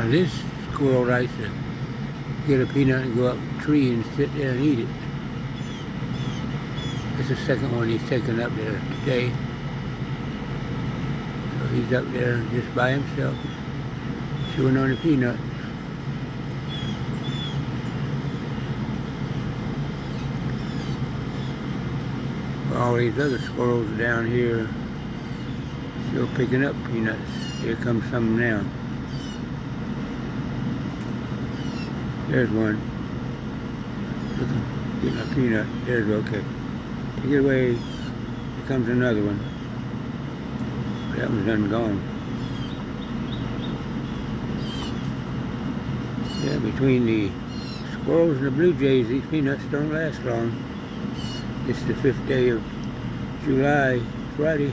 Now this squirrel likes to get a peanut and go up a tree and sit there and eat it. That's the second one he's taken up there today. So he's up there just by himself, chewing on a peanut. All these other squirrels are down here still picking up peanuts. Here comes some now. There's one. Getting a peanut. There's okay. Take it away. Here comes another one. That one's done gone. Yeah, between the squirrels and the blue jays, these peanuts don't last long. It's the 5th day of July, Friday.